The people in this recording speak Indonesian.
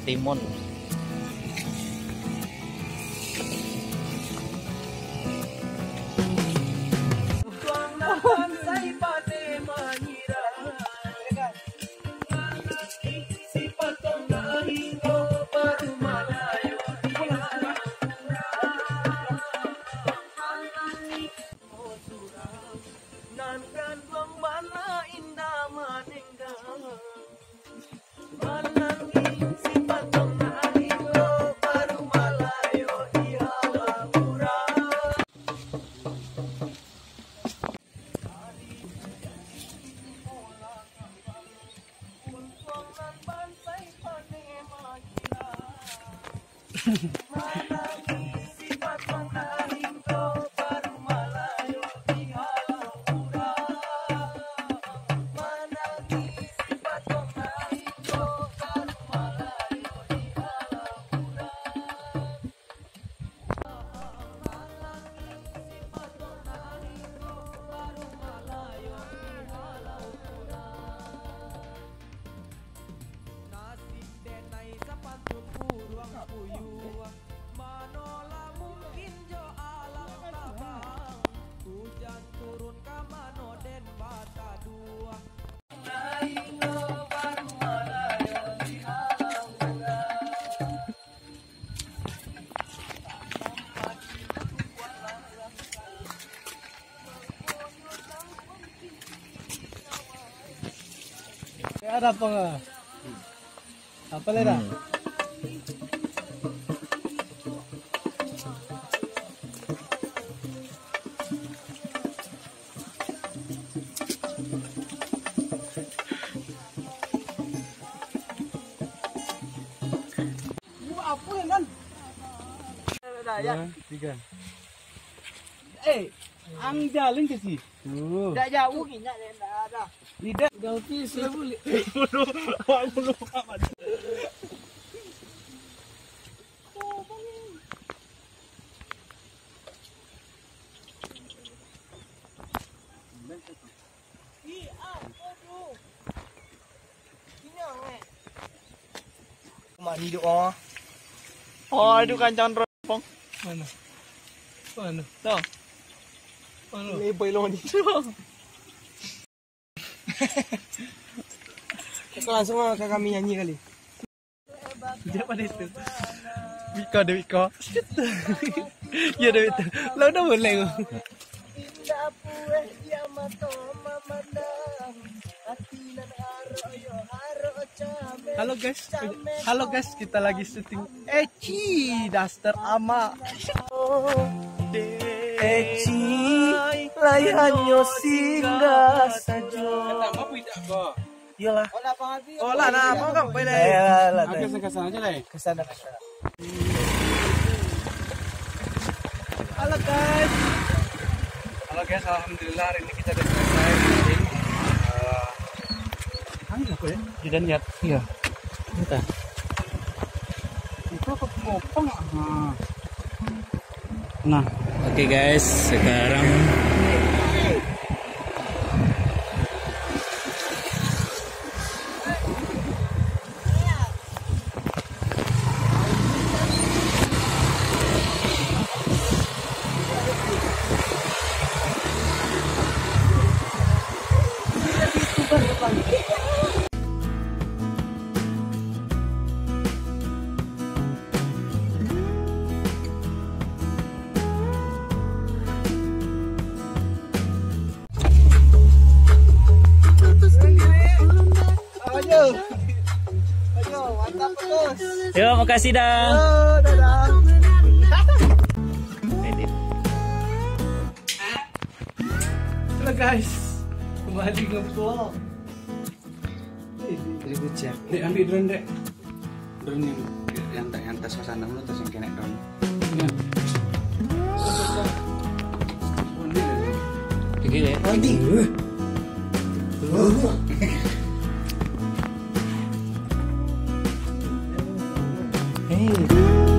timun. Ada apa enggak? Apa leda? Apa nan? Ya, 3. Ang jalan ke sih? Tidak jauh ini, tidak ada. Tidak jauh sih, saya boleh. Bulu apa? Mandi doa. Oh, itu kancan ropong. Mana? Mana? Tuh. Mana? Lebay lo dito. Langsung ke kami nyanyi kali. Siapa itu? Wiko deh Wiko. Ya deh itu. Lo udah boleh kok. Indah pueh dia mato mamandang. Hatinan aroyo aro came. Halo guys, kita lagi syuting Eci Daster Ama. Eci layanyo singgah sajo. Iyalah. Oh lah, nah, mau kan boleh. Ayolah. Ke sana aja lah. Kesana. Halo guys. Halo guys, alhamdulillah hari ini kita udah selesai syuting. Angin apa ya? Tidak niat. Iya. Kita. Itu apa kopong? Nah, oke guys, sekarang Mantap terus. yuk, makasih dah. Dadah. Halo guys, kembali nge-vlog. Ribu cek. Dek, ambil drone dek. Drone yang tas suasana dulu terus yang kena drone. Gila ya. Hey.